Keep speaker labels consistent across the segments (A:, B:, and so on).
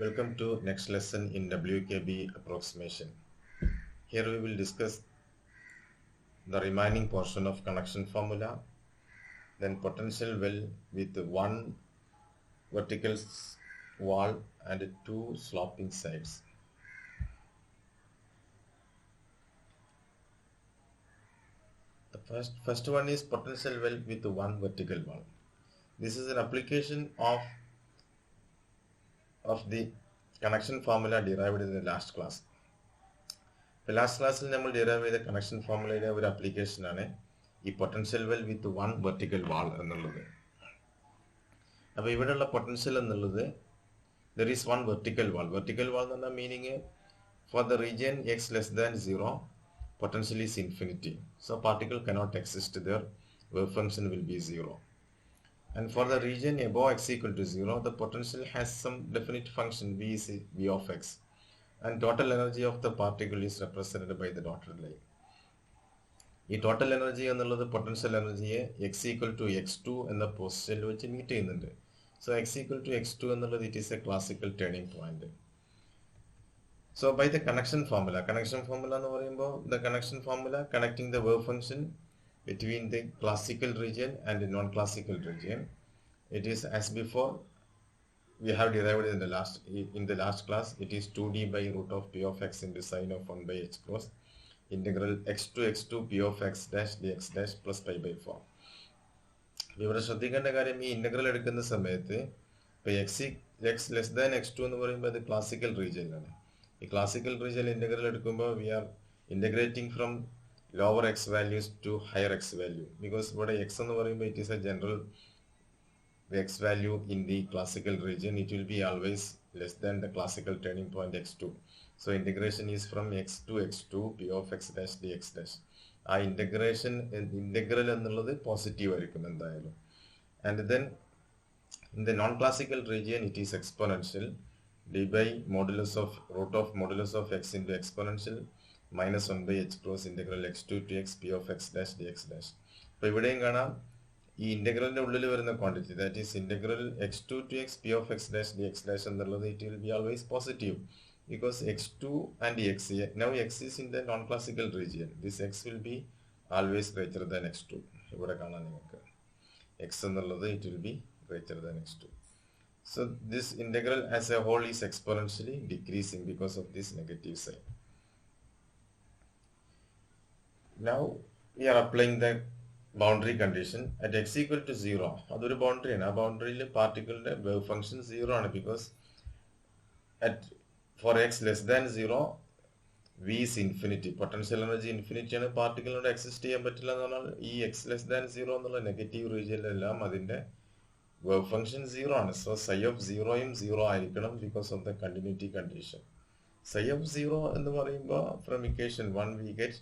A: Welcome to next lesson in WKB approximation. Here we will discuss the remaining portion of connection formula, then potential well with one vertical wall and two sloping sides. The first one is potential well with one vertical wall. This is an application of the connection formula derived in the last class. Last ക്ലാസ്സിൽ നമ്മൾ derive ചെയ്ത connection ഫോർമുലയുടെ ഒരു ആപ്ലിക്കേഷനാണ് ഈ potential well with one vertical wall എന്നുള്ളത്. അപ്പോൾ ഇവിടെയുള്ള പൊട്ടൻഷ്യൽ എന്നുള്ളത് there is one vertical wall. Vertical wall എന്ന് പറഞ്ഞാൽ meaning for the region x less than 0 potential is infinity. So particle cannot exist there, wave function will be 0. And for the region above x equal to 0, the potential has some definite function v of x. And total energy of the particle is represented by the dotted line. ഈ total energy എന്നുള്ളത് potential എനർജിയെ x equal to x2 എന്ന പൊസിഷനിൽ വെച്ച് meet ചെയ്യുന്നുണ്ട്. So X equal to x2 എന്നുള്ളത് it is a classical turning point. So by the connection formula എന്ന് പറയുമ്പോൾ the connection formula connecting the wave function between the classical region and the non-classical region, it is as before we have derived in the last class. It is 2d by root of p of x into sine of 1 by h cross integral x to x2 p of x dash dx dash plus pi by 4. ഇവിടെ ശ്രദ്ധിക്കേണ്ട കാര്യം, ഈ integral എടുക്കുന്ന സമയത്ത് ഇപ്പോൾ X less than x2 എന്ന് പറയുമ്പോൾ അത് ക്ലാസിക്കൽ റീജിയനിലാണ്. ഈ ക്ലാസിക്കൽ റീജിയൻ ഇന്റഗ്രൽ എടുക്കുമ്പോൾ we are integrating from lower x values to higher x value, because ഇവിടെ x എന്ന് പറയുമ്പോൾ it is a general x value in the classical region. It will be always less than the classical turning point x2. So integration is from x to x2 p of x dash dx dash. ആ integral എന്നുള്ളത് positive ആയിരിക്കും എന്തായാലും. And then in the non-classical region it is exponential, d by modulus of root of modulus of x into exponential minus 1 by h cross integral x2 to x p of x dash dx dash. അപ്പോൾ ഇവിടെയും കാണാം ഈ ഇന്റഗ്രലിന്റെ ഉള്ളിൽ വരുന്ന quantity, that is integral x2 to x p of x dash dx dash എന്നുള്ളത് it will B always positive, because x2 and x, now x is in the non-classical region, this x will be always greater than x2. ഇവിടെ കാണാം നിങ്ങൾക്ക് x എന്നുള്ളത് it will be greater than x2. So this integral as a whole is exponentially decreasing because of this negative sign. Now we are applying the boundary condition at x equal to 0. അതൊരു boundary ആണ്. ആ ബൗണ്ടറിയിൽ പാർട്ടിക്കിളിന്റെ wave function 0 ആണ്, because for x less than 0 v is infinity. Potential energy infinity ആണ്, പാർട്ടിക്കിളിനോട് exist ചെയ്യാൻ പറ്റില്ല എന്ന് പറഞ്ഞാൽ ഈ എക്സ് ലെസ് ദാൻ 0 എന്നുള്ള നെഗറ്റീവ് റീജിയനിലെല്ലാം അതിന്റെ വേവ് ഫംഗ്ഷൻ 0 ആണ്. സോ സൈ ഓഫ് 0യും 0 ആയിരിക്കണം because of the continuity condition. Psi of 0 എന്ന് പറയുമ്പോൾ from equation 1 we get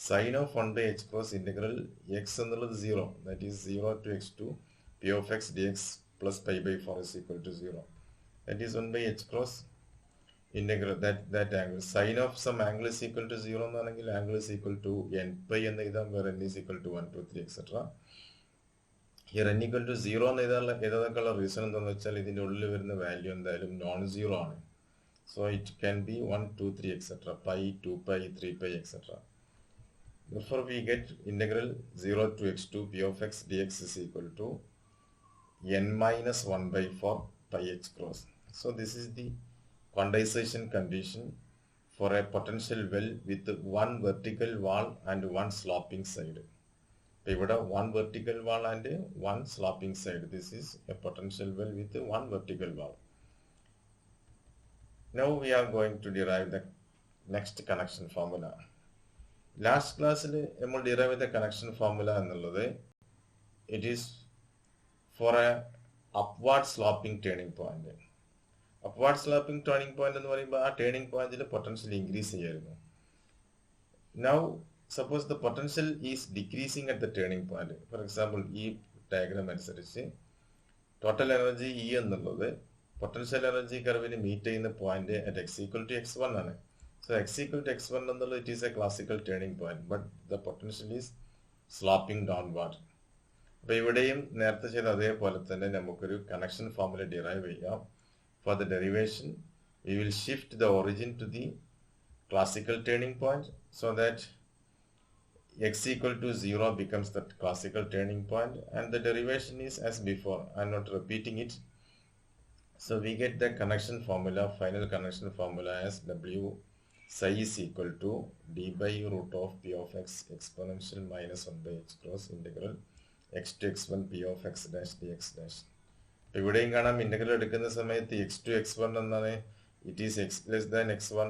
A: sine of 1 by h cross integral x എന്നുള്ളത് 0, that is 0 to x2 p of x dx plus pi by 4 is equal to 0. That is 1 by h cross integral that angle. Sine of some angle is equal to 0 എന്നാണെങ്കിൽ angle is equal to n pi എന്ന് എഴുതാം, where n is equal to 1, 2, 3 etc. Here n equal to 0 എന്ന് എഴുതാനുള്ള reason എന്താണെന്ന് വെച്ചാൽ ഇതിന്റെ ഉള്ളിൽ വരുന്ന വാല്യൂ എന്തായാലും നോൺ സീറോ ആണ്. So it can be 1, 2, 3 etc. pi, 2 pi, 3 pi etc. Therefore, we get integral 0 to x2 p of x dx is equal to n minus 1 by 4 pi h cross. So this is the quantization condition for a potential well with one vertical wall and one sloping side. ഇവിടെ one vertical wall and one sloping side. This is a potential well with one vertical wall. Now we are going to derive the next connection formula. Last ക്ലാസ്സിൽ നമ്മൾ derive ചെയ്ത connection formula എന്നുള്ളത് it is for a upward sloping turning point. Upward sloping turning point എന്ന് പറയുമ്പോൾ ആ turning പോയിന്റിൽ potential increase ചെയ്യായിരുന്നു. Now suppose the potential is decreasing at the turning point. For example ഈ ഡയഗ്രാം അനുസരിച്ച് total energy E എന്നുള്ളത് potential energy കർവിന് meet ചെയ്യുന്ന point at x equal to x1 ആണ്. So x equal to x1 എന്നുള്ളത് it is a classical turning point, but the potential is sloping downward. അപ്പോൾ ഇവിടെയും നേരത്തെ ചെയ്ത അതേപോലെ തന്നെ നമുക്കൊരു കണക്ഷൻ ഫോർമുല ഡിറൈവ് ചെയ്യാം. For the derivation we will shift the origin to the classical turning point so that x equal to 0 becomes the classical turning point, and the derivation is as before. I am not repeating it. So we get the connection formula, final connection formula as W psi is equal to d by root of p of x exponential minus 1 by h cross integral x to x1 p of x dash dx dash. ഇവിടെയും കാണാം integral എടുക്കുന്ന സമയത്ത് x to x one എന്നാണ്. It is x less than x one,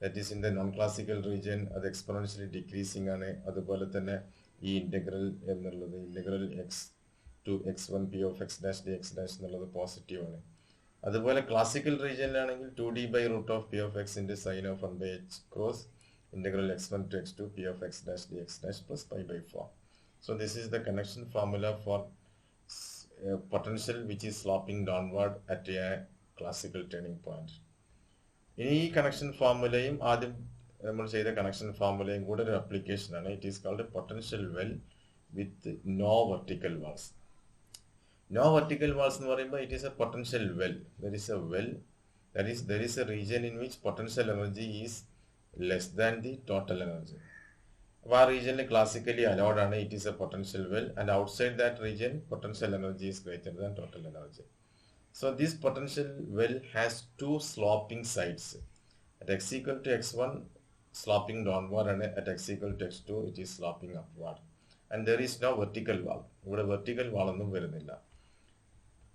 A: that is in the non classical region. അത് exponentially decreasing ആണ്. അതുപോലെ തന്നെ ഈ ഇന്റഗ്രൽ എന്നുള്ളത് integral x to x one p of x dash d x dash എന്നുള്ളത് positive ആണ്. അതുപോലെ ക്ലാസിക്കൽ റീജിയനിലാണെങ്കിൽ 2d by root of p of x into sine of 1 by h cross integral x one to x to p of x dash d x dash plus pi by 4. So this is the connection formula for potential which is sloping downward at a classical turning point. ഇനി ഈ connection ഫോർമുലയും ആദ്യം നമ്മൾ ചെയ്ത connection ഫോർമുലയും കൂടെ ഒരു application ആണ്. It is called potential well with no vertical walls. No vertical walls എന്ന് പറയുമ്പോൾ it is a potential well. There is a well, there is a region in which potential energy is less than the total energy. അപ്പോൾ ആ റീജിയനിൽ classically allowed ആണ്. It is a potential well, and outside that region potential energy is greater than total energy. So this potential well has two sloping sides. At x equal to x1 sloping downward, and at x equal to x2 it is sloping upward. And there is no vertical wall. ഇവിടെ vertical wall ഒന്നും വരുന്നില്ല.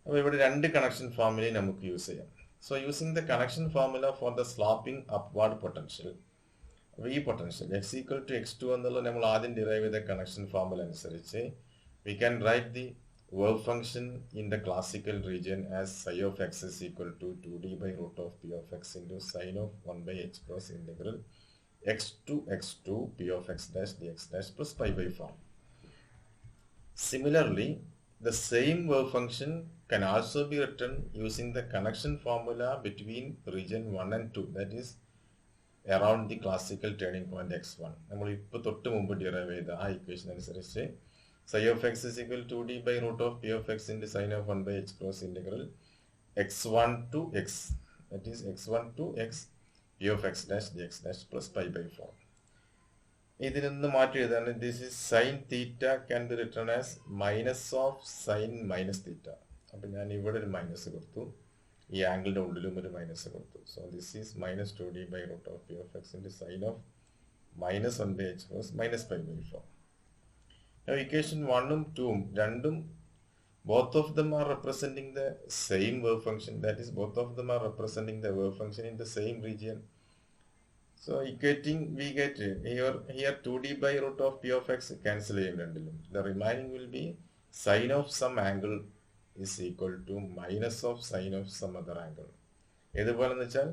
A: അപ്പോൾ ഇവിടെ രണ്ട് connection ഫോർമുലയും നമുക്ക് use ചെയ്യാം. So using the connection formula for the sloping upward potential, ഈ potential x equal to x2 എന്നുള്ളത് നമ്മൾ ആദ്യം ഡിറൈവ് ചെയ്ത കണക്ഷൻ ഫോർമുല അനുസരിച്ച് we can write the wave function in the classical region as psi of x is equal to 2d by root of p of x into sine of 1 by h cross integral x to x2 p of x dash dx dash plus pi by 4. Similarly, the same wave function can also be written using the connection formula between region 1 and 2, that is around the classical turning point x1. നമ്മൾ ഇപ്പോൾ തൊട്ട് മുമ്പ് derive ചെയ്ത ആ equation അനുസരിച്ച് psi of x is equal to 2d by root of p of x into sine of 1 by h cross integral x1 to x, that is x1 to x p of x dash dx dash plus pi by 4. ഇതിൽ നിന്ന് മാറ്റി എഴുതാണ്. This is sine theta can be written as minus of sine minus theta. അപ്പം ഞാൻ ഇവിടെ ഒരു minus കൊടുത്തു, ഈ ആംഗിളിൻ്റെ ഉള്ളിലും ഒരു മൈനസ് കൊടുത്തു. So this is minus 2d by root of p of x into sine of minus 1 by h cross minus pi by 4. Now equation 1ഉം 2ഉം രണ്ടും both of them are representing the same wave function, that is both of them are representing the wave function in the same region. So equating we get here 2d by root of p of x cancel ചെയ്യും രണ്ടിലും. The remaining will be sine of some angle is equal to minus of sine of some other angle. ഏതുപോലെന്ന് വെച്ചാൽ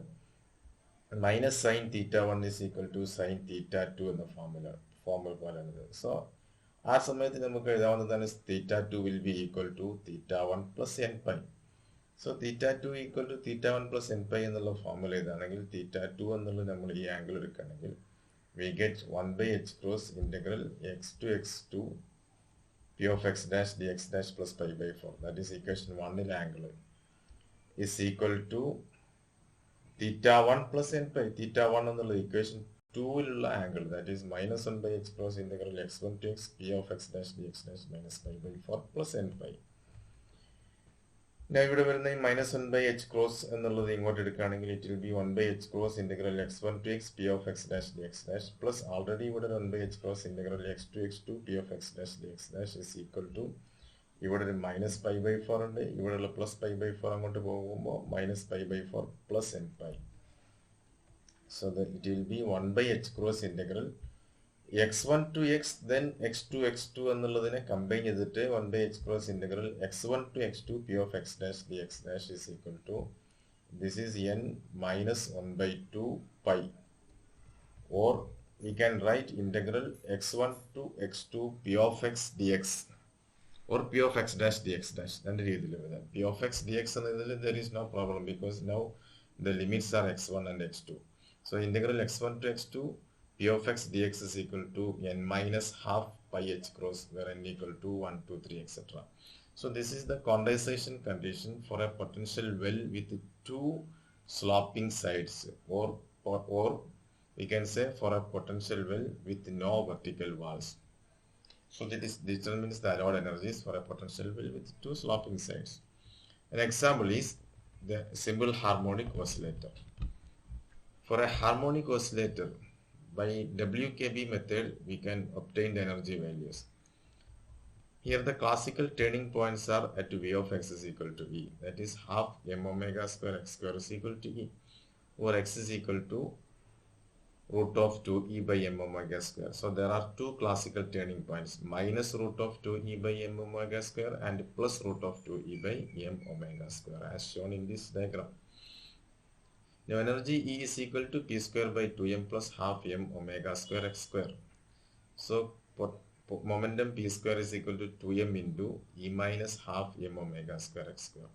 A: minus sine theta 1 is equal to sine theta 2 എന്ന formula പോലെയാണിത്. So ആ സമയത്ത് നമുക്ക് എഴുതാവുന്നതാണ് theta 2 will be equal to theta 1 plus n pi. So theta 2 equal to theta 1 plus n pi എന്നുള്ള formula ഇതാണെങ്കിൽ തീറ്റ 2 എന്നുള്ളത് നമ്മൾ ഈ ആംഗിൾ എടുക്കുകയാണെങ്കിൽ we get 1 by h cross integral x to x to p of x dash d x dash plus pi by 4. That is equation 1ലെ angle is equal to theta 1 plus n pi. Theta 1 എന്നുള്ള equation 2ലുള്ള angle, that is minus 1 by h cross integral x1 to x p of x dash dx dash minus pi by 4 plus n pi. ഞാൻ ഇവിടെ വരുന്ന ഈ minus 1 by h cross എന്നുള്ളത് ഇങ്ങോട്ട് എടുക്കുകയാണെങ്കിൽ it will be 1 by h cross integral x1 to x p of x dash dx dash plus already ഇവിടെ 1 by h cross integral x to x2 p of x dash dx dash is equal to ഇവിടെ ഒരു minus pi by 4 ഉണ്ട്, ഇവിടെയുള്ള plus pi by 4 അങ്ങോട്ട് പോകുമ്പോൾ minus pi by 4 plus n pi. So that it will be 1 by h cross integral x1 to x then x to x2 എന്നുള്ളതിനെ combine ചെയ്തിട്ട് 1 by h cross integral x1 to x2 p of x dash dx dash is equal to this is n minus 1 by 2 pi, or we can write integral x1 to x2 p of x dx or p of x dash dx dash. രണ്ട് രീതിയിൽ എഴുതാം. p of x dx എന്നതിൽ there is no problem because now the limits are x1 and x2. So integral x1 to x2 p of x dx is equal to n minus half pi h cross where n equal to 1, 2, 3 etc. So this is the condensation condition for a potential well with two sloping sides, or we can say for a potential well with no vertical walls. So this determines the allowed energies for a potential well with two sloping sides. An example is the simple harmonic oscillator. For a harmonic oscillator, by WKB method, we can obtain the energy values. Here the classical turning points are at V of x is equal to E, that is half m omega square x square is equal to E, or x is equal to root of 2e by m omega square. So there are two classical turning points, minus root of 2e by m omega square and plus root of 2e by m omega square, as shown in this diagram. Now energy E is equal to p square by 2m plus half m omega square x square. So momentum p square is equal to 2m into E minus half m omega square x square.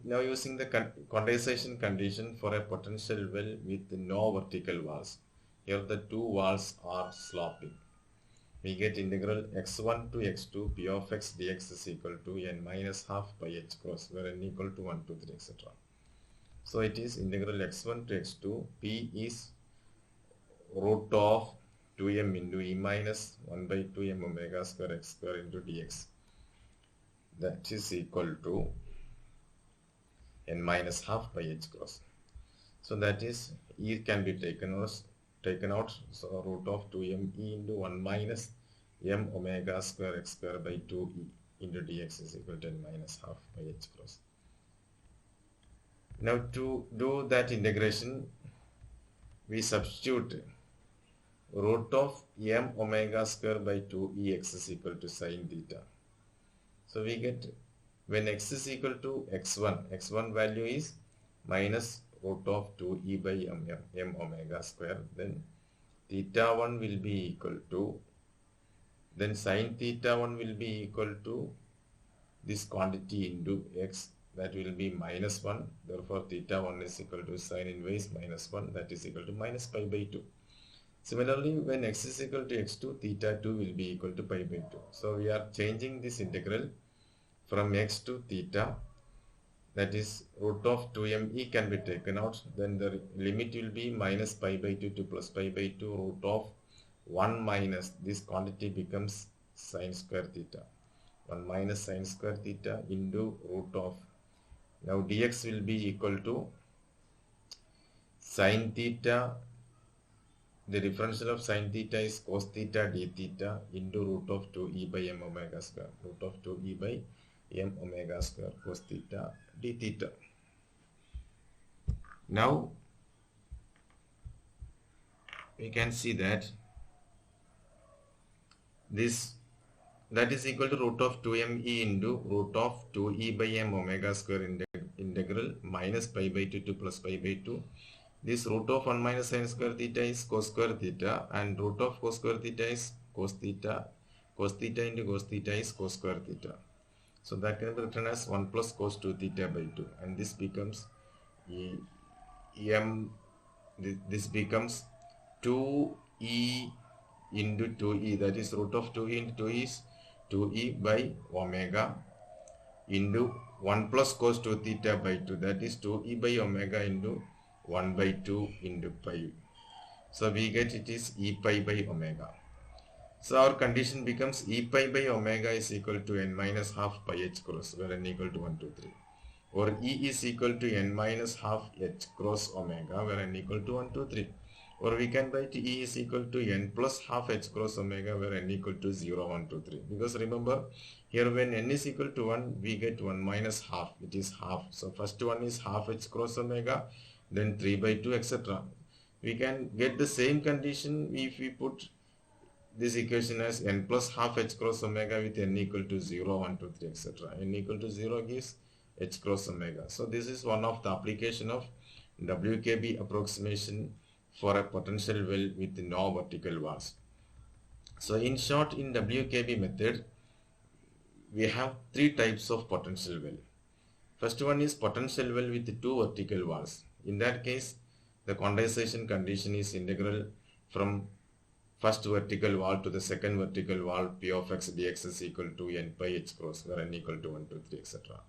A: Now using the condensation condition for a potential well with no vertical walls. Here the two walls are sloping. We get integral x1 to x2 p of x dx is equal to n minus half by h cross, where n equal to 1, 2, 3, etc. So it is integral x1 to x2, p is root of 2m into e minus 1 by 2m omega square x square into dx. That is equal to n minus half by h cross. So that is E can be taken out. So root of 2m e into 1 minus m omega square x square by 2e into dx is equal to n minus half by h cross. Now to do that integration, we substitute root of m omega square by 2ex is equal to sine theta. So we get, when x is equal to x1 value is minus root of 2e by m omega square, then theta 1 will be equal to, then sine theta 1 will be equal to this quantity into x, that will be minus 1. Therefore theta 1 is equal to sine inverse minus 1, that is equal to minus pi by 2. Similarly, when x is equal to x2, theta 2 will be equal to pi by 2. So we are changing this integral from x to theta, that is root of 2me can be taken out, then the limit will be minus pi by 2 to plus pi by 2 root of 1 minus this quantity becomes sine square theta, 1 minus sine square theta into root of, now dx will be equal to sine theta, the differential of sine theta is cos theta d theta into root of 2e by m omega square, root of 2e by m omega square cos theta d theta. Now we can see that that is equal to root of 2me into root of 2e by m omega square integral minus pi by 2 to plus pi by 2. This root of 1 minus sine square theta is cos square theta, and root of cos square theta is cos theta. Cos theta into cos theta is cos square theta. So that can be written as 1 plus cos 2 theta by 2, and this becomes this becomes 2e into 2e, that is root of 2e into 2e is 2e by omega into 1 plus cos 2 theta by 2, that is 2e by omega into 1 by 2 into pi. So we get it is e pi by omega. So our condition becomes e pi by omega is equal to n minus half pi h cross, where n equal to 1, 2, 3. Or E is equal to n minus half h cross omega, where n equal to 1, 2, 3. Or we can write E is equal to n plus half h cross omega, where n equal to 0, 1, 2, 3. Because remember, here when n is equal to 1, we get 1 minus half, it is half. So first one is half h cross omega, then 3 by 2, etc. We can get the same condition if we put this equation as n plus half h cross omega with n equal to 0, 1, 2, 3, etc. n equal to 0 gives h cross omega. So this is one of the application of WKB approximation for a potential well with no vertical walls. So in short, in WKB method, we have three types of potential well. First one is potential well with two vertical walls. In that case, the condensation condition is integral from first vertical wall to the second vertical wall p of x dx is equal to n pi h cross, where n equal to 1, 2, 3, etc.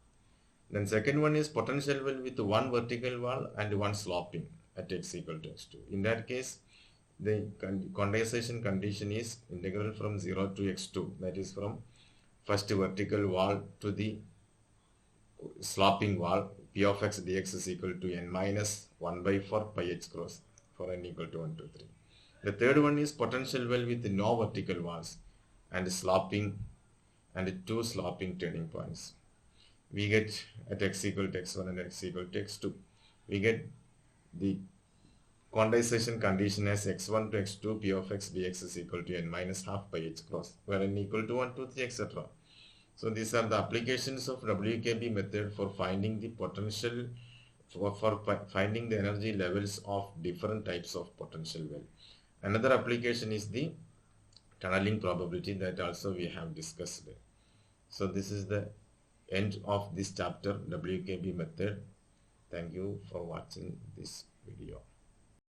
A: Then second one is potential well with one vertical wall and one sloping at x equal to x2. In that case, the condensation condition is integral from 0 to x2, that is from first vertical wall to the sloping wall. P of x dx is equal to n minus 1 by 4 pi h cross for n equal to 1 to 3. The third one is potential well with no vertical walls and sloping and two sloping turning points. We get at x equal to x1 and x equal to x2. We get the quantization condition as x1 to x2 p of x dx is equal to n minus half by h cross, where n equal to 1, 2, 3, etc. So these are the applications of WKB method for finding the potential, for finding the energy levels of different types of potential well. Another application is the tunneling probability, that also we have discussed. So this is the end of this chapter, WKB method. Thank you for watching this.